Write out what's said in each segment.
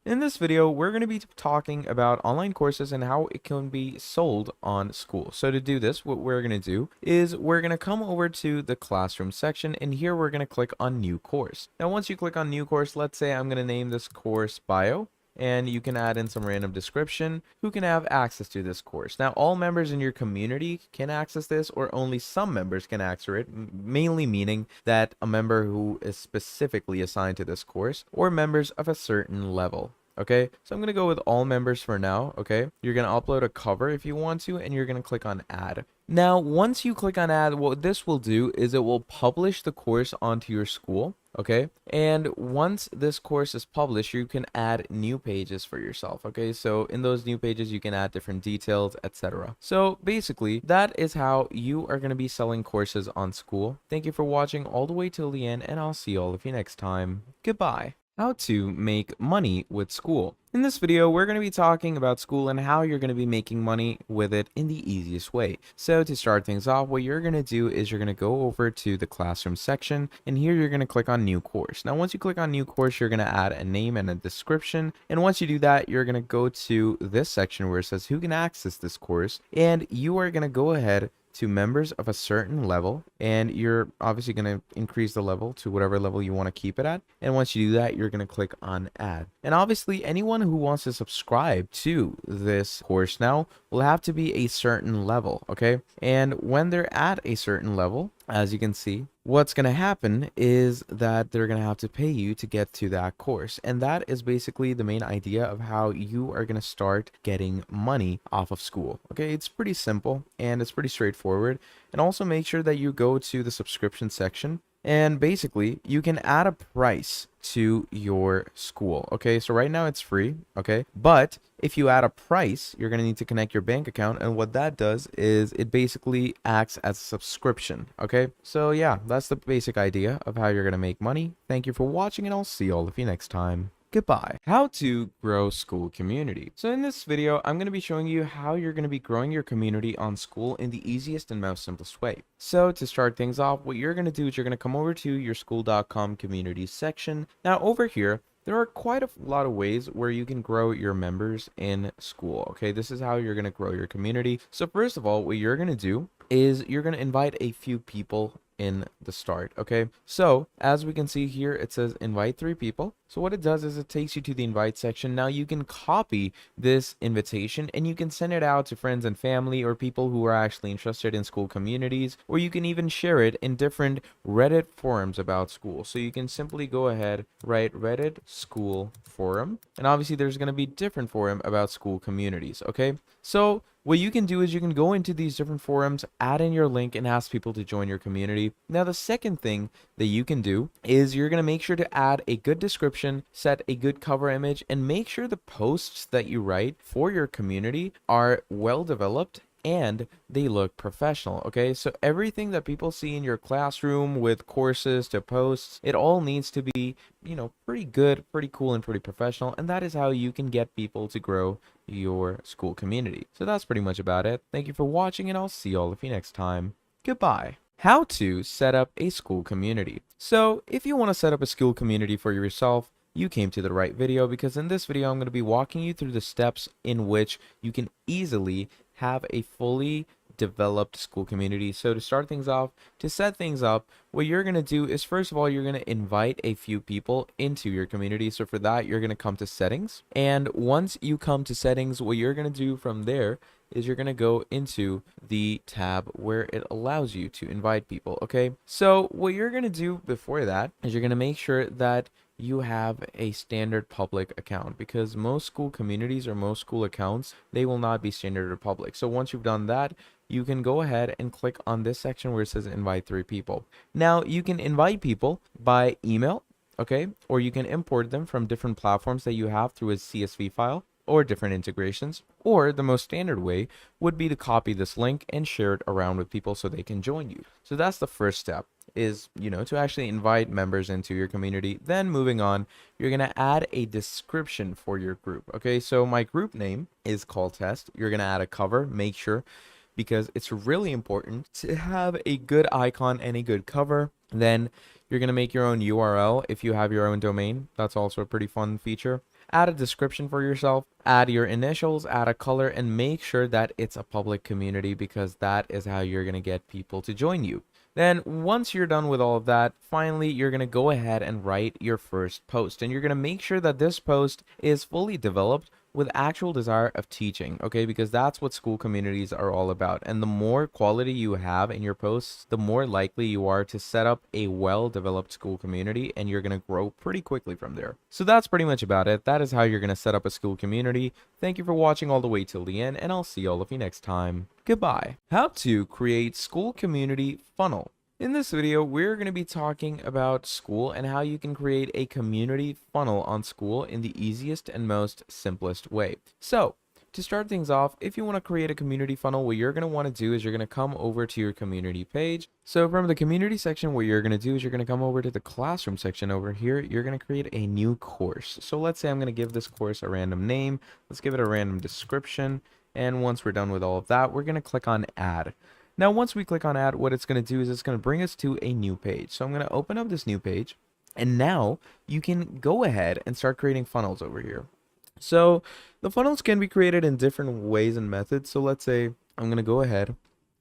In this video, we're going to be talking about online courses and how it can be sold on Skool. So to do this, what we're going to do is we're going to come over to the classroom section, and here we're going to click on new course. Now, once you click on new course, let's say I'm going to name this course bio, and you can add in some random description who can have access to this course. Now, all members in your community can access this, or only some members can access it, mainly meaning that a member who is specifically assigned to this course or members of a certain level. Okay, so I'm going to go with all members for now. Okay, you're going to upload a cover if you want to, and you're going to click on add. Now, once you click on add, what this will do is it will publish the course onto your Skool. Okay, and once this course is published, you can add new pages for yourself. Okay, so in those new pages, you can add different details, etc. So basically, that is how you are going to be selling courses on Skool. Thank you for watching all the way till the end, and I'll see all of you next time. Goodbye. How to make money with Skool. In this video, we're going to be talking about Skool and how you're going to be making money with it in the easiest way. So to start things off, what you're going to do is you're going to go over to the classroom section, and here you're going to click on new course. Now, once you click on new course, you're going to add a name and a description. And once you do that, you're going to go to this section where it says who can access this course, and you are going to go ahead to members of a certain level, and you're obviously going to increase the level to whatever level you want to keep it at. And once you do that, you're going to click on add. And obviously anyone who wants to subscribe to this course now will have to be a certain level. Okay, and when they're at a certain level, as you can see, what's going to happen is that they're going to have to pay you to get to that course. And that is basically the main idea of how you are going to start getting money off of Skool. Okay, it's pretty simple and it's pretty straightforward. And also make sure that you go to the subscription section, and basically you can add a price to your Skool. Okay, so right now it's free. Okay, but if you add a price, you're going to need to connect your bank account, and what that does is it basically acts as a subscription. Okay, so yeah, that's the basic idea of how you're going to make money. Thank you for watching, and I'll see all of you next time. Goodbye. How to grow Skool community. So in this video, I'm going to be showing you how you're going to be growing your community on Skool in the easiest and most simplest way. So to start things off, what you're going to do is you're going to come over to your Skool.com community section. Now over here, there are quite a lot of ways where you can grow your members in Skool. Okay, this is how you're going to grow your community. So first of all, what you're going to do is you're going to invite a few people in the start. Okay, so as we can see here, it says invite 3 people. So what it does is it takes you to the invite section. Now you can copy this invitation and you can send it out to friends and family or people who are actually interested in Skool communities, or you can even share it in different Reddit forums about Skool. So you can simply go ahead, write Reddit Skool forum, and obviously there's going to be different forum about Skool communities. Okay, so what you can do is you can go into these different forums, add in your link, and ask people to join your community. Now, the second thing that you can do is you're going to make sure to add a good description, set a good cover image, and make sure the posts that you write for your community are well developed and they look professional. Okay, so everything that people see in your classroom, with courses to posts, it all needs to be, pretty good, pretty cool, and pretty professional. And that is how you can get people to grow your Skool community. So that's pretty much about it. Thank you for watching, and I'll see all of you next time. Goodbye. How to set up a Skool community. So if you want to set up a Skool community for yourself, you came to the right video, because in this video I'm going to be walking you through the steps in which you can easily have a fully developed Skool community. So to start things off, to set things up, what you're going to do is first of all, you're going to invite a few people into your community. So for that, you're going to come to settings, and once you come to settings, what you're going to do from there is you're going to go into the tab where it allows you to invite people. Okay, so what you're going to do before that is you're going to make sure that you have a standard public account, because most Skool communities or most Skool accounts, they will not be standard or public. So once you've done that, you can go ahead and click on this section where it says invite 3 people. Now you can invite people by email, okay, or you can import them from different platforms that you have through a CSV file or different integrations, or the most standard way would be to copy this link and share it around with people so they can join you. So that's the first step, is to actually invite members into your community. Then moving on, you're going to add a description for your group. Okay, so my group name is call test. You're going to add a cover, make sure, because it's really important to have a good icon and a good cover. Then you're going to make your own URL if you have your own domain. That's also a pretty fun feature. add a description for yourself, add your initials, add a color, and make sure that it's a public community because that is how you're going to get people to join you. Then once you're done with all of that, finally, you're going to go ahead and write your first post. And you're going to make sure that this post is fully developed with actual desire of teaching, okay? Because that's what Skool communities are all about. And the more quality you have in your posts, the more likely you are to set up a well-developed Skool community, and you're going to grow pretty quickly from there. So that's pretty much about it. That is how you're going to set up a Skool community. Thank you for watching all the way till the end, and I'll see all of you next time. Goodbye. How to create Skool community funnel. In this video, we're going to be talking about Skool and how you can create a community funnel on Skool in the easiest and most simplest way. So, to start things off, if you want to create a community funnel, what you're going to want to do is you're going to come over to your community page. So from the community section, what you're going to do is you're going to come over to the classroom section over here. You're going to create a new course. So let's say I'm going to give this course a random name. Let's give it a random description. And once we're done with all of that, we're going to click on add. Now, once we click on add, what it's going to do is it's going to bring us to a new page. So I'm going to open up this new page, and now you can go ahead and start creating funnels over here. So the funnels can be created in different ways and methods. So let's say I'm going to go ahead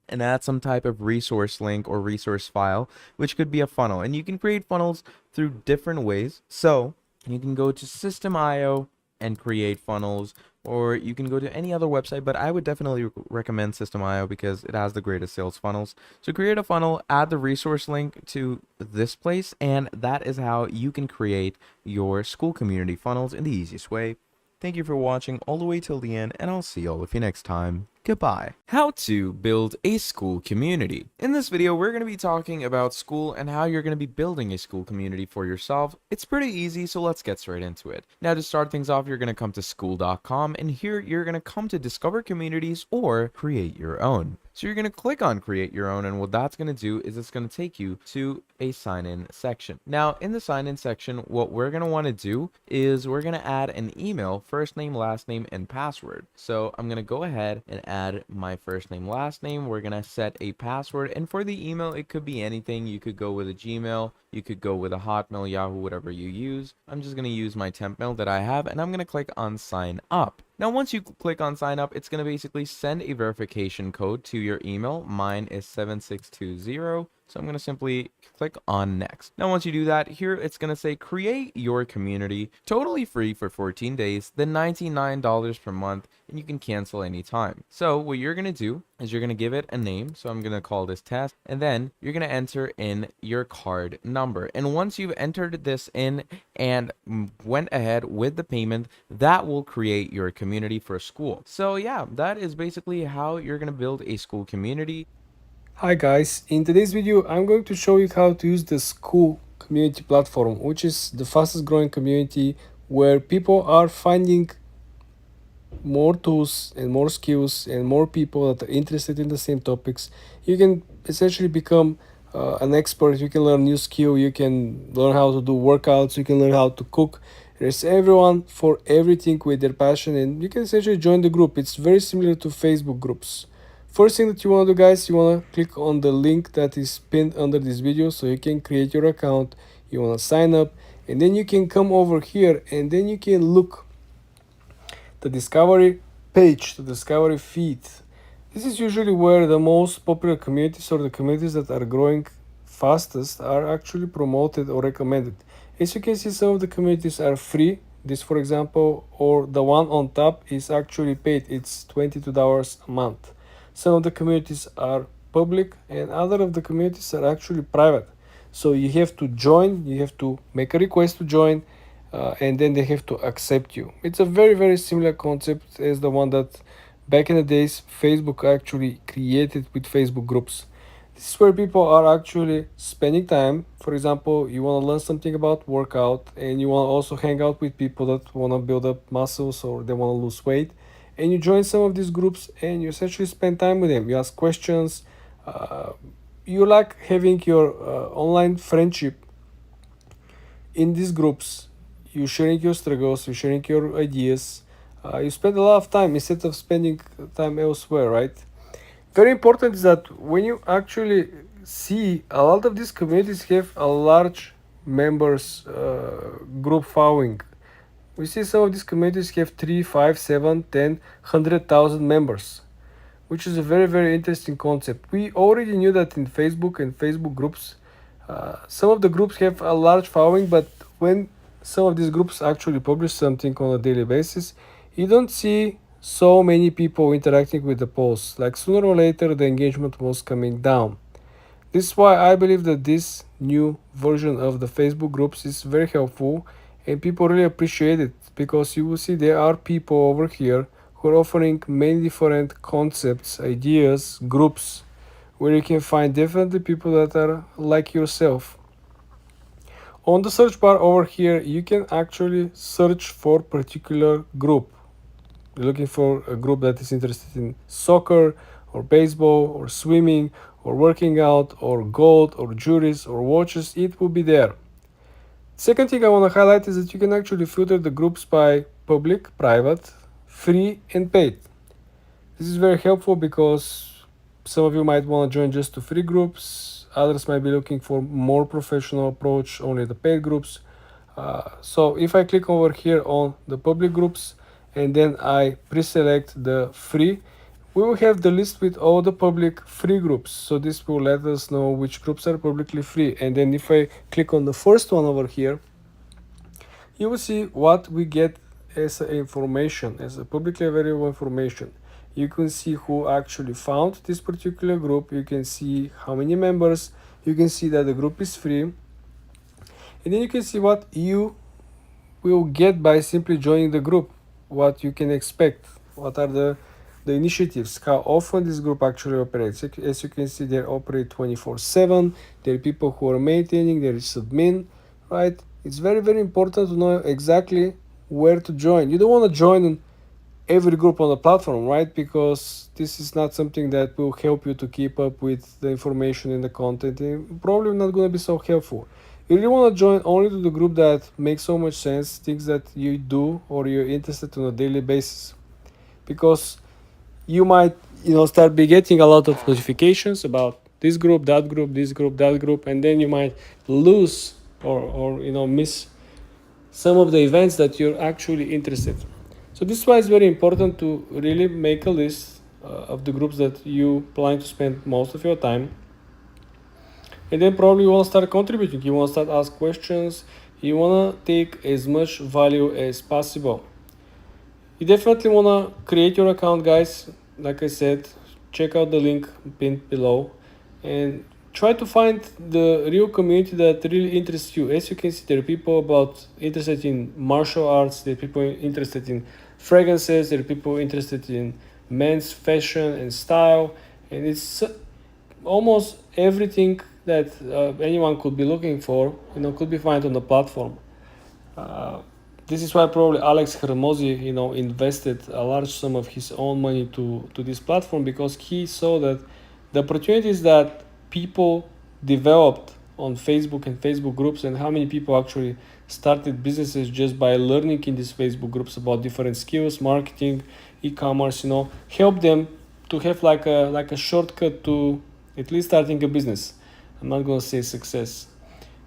and add some type of resource link or resource file, which could be a funnel. And you can create funnels through different ways. So you can go to System.io and create funnels, or you can go to any other website, but I would definitely recommend System.io because it has the greatest sales funnels. So create a funnel, add the resource link to this place, and that is how you can create your Skool community funnels in the easiest way. Thank you for watching all the way till the end, and I'll see all of you next time. Goodbye. How to build a Skool community. In this video, we're going to be talking about Skool and how you're going to be building a Skool community for yourself. It's pretty easy, so let's get straight into it. Now, to start things off, you're going to come to skool.com, and here you're going to come to discover communities or create your own. So you're going to click on create your own, and what that's going to do is it's going to take you to a sign-in section. Now, in the sign-in section, what we're going to want to do is we're going to add an email, first name, last name, and password. So I'm going to go ahead and add my first name, last name. We're going to set a password, and for the email, it could be anything. You could go with a Gmail, you could go with a Hotmail, Yahoo, whatever you use. I'm just going to use my temp mail that I have, and I'm going to click on sign up. Now, once you click on sign up, it's going to basically send a verification code to your email. Mine is 7620. So I'm going to simply click on next. Now, once you do that, here it's going to say create your community, totally free for 14 days, then $99 per month, and you can cancel anytime. So what you're going to do is you're going to give it a name. So I'm going to call this test, and then you're going to enter in your card number. And once you've entered this in and went ahead with the payment, that will create your community for Skool. So yeah, that is basically how you're going to build a Skool community. Hi guys, in today's video I'm going to show you how to use the Skool community platform, which is the fastest growing community where people are finding more tools and more skills and more people that are interested in the same topics. You can essentially become an expert. You can learn new skill, you can learn how to do workouts, you can learn how to cook. There's everyone for everything with their passion, and you can essentially join the group. It's very similar to Facebook groups. First thing that you want to do, guys, you want to click on the link that is pinned under this video so you can create your account. You want to sign up, and then you can come over here and then you can look the discovery page, the discovery feed. This is usually where the most popular communities or the communities that are growing fastest are actually promoted or recommended. As you can see, some of the communities are free. This, for example, or the one on top is actually paid. It's $22 a month. Some of the communities are public, and other of the communities are actually private. So you have to join, you have to make a request to join, and then they have to accept you. It's a very, very similar concept as the one that back in the days Facebook actually created with Facebook groups. This is where people are actually spending time. For example, you want to learn something about workout, and you want to also hang out with people that want to build up muscles or they want to lose weight, and you join some of these groups and you essentially spend time with them. You ask questions. You like having your online friendship in these groups. You sharing your struggles, you sharing your ideas. You spend a lot of time instead of spending time elsewhere, right? Very important is that when you actually see a lot of these communities have a large members group following. we see some of these communities have 3, 5, 7, 10, 100,000 members, which is a very, very interesting concept. We already knew that in Facebook and Facebook groups, some of the groups have a large following, but when some of these groups actually publish something on a daily basis, you don't see so many people interacting with the posts. Like sooner or later, the engagement was coming down. This is why I believe that this new version of the Facebook groups is very helpful and people really appreciate it, because you will see there are people over here who are offering many different concepts, ideas, groups, where you can find definitely people that are like yourself. On the search bar over here, you can actually search for particular group. You're looking for a group that is interested in soccer or baseball or swimming or working out or gold or jewelries or watches, it will be there. Second thing I want to highlight is that you can actually filter the groups by public, private, free and paid. This is very helpful because some of you might want to join just the free groups, others might be looking for more professional approach, only the paid groups. So if I click over here on the public groups and then I pre-select the free, we will have the list with all the public free groups. So this will let us know which groups are publicly free. And then if I click on the first one over here, you will see what we get as information, as a publicly available information. You can see who actually found this particular group. You can see how many members. You can see that the group is free. And then you can see what you will get by simply joining the group, what you can expect, what are the initiatives, how often this group actually operates. As you can see, they operate 24/7. There are people who are maintaining, there is admin, right? It's very, very important to know exactly where to join. You don't want to join every group on the platform, right? Because this is not something that will help you to keep up with the information and the content, and probably not going to be so helpful. You really want to join only to the group that makes so much sense, things that you do or you're interested in on a daily basis, because you might start be getting a lot of notifications about this group, that group, this group, that group, and then you might lose or miss some of the events that you're actually interested in. So this is why it's very important to really make a list of the groups that you plan to spend most of your time. And then probably you want to start contributing, you want to start ask questions, you want to take as much value as possible. You definitely want to create your account, guys. Like I said, check out the link pinned below and try to find the real community that really interests you. As you can see, there are people interested in martial arts, there are people interested in fragrances, there are people interested in men's fashion and style, and it's almost everything that anyone could be looking for, could be found on the platform. This is why probably Alex Hermosi, invested a large sum of his own money to this platform, because he saw that the opportunities that people developed on Facebook and Facebook groups, and how many people actually started businesses just by learning in these Facebook groups about different skills, marketing, e-commerce, help them to have like a shortcut to at least starting a business. I'm not going to say success.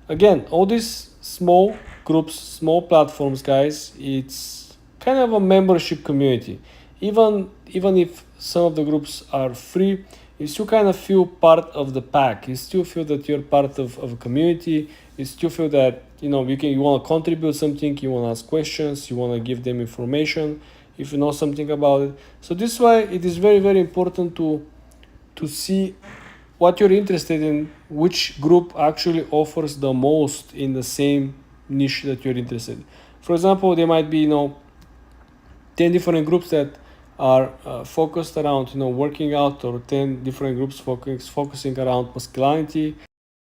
Again, all these small groups, small platforms, guys, it's kind of a membership community. Even if some of the groups are free, you still kind of feel part of the pack. You still feel that you're part of a community. You still feel that you want to contribute something, you want to ask questions, you want to give them information if you know something about it. So this is why it is very, very important to see what you're interested in, which group actually offers the most in the same niche that you're interested in. For example, there might be 10 different groups that are focused around working out, or 10 different groups focusing around masculinity,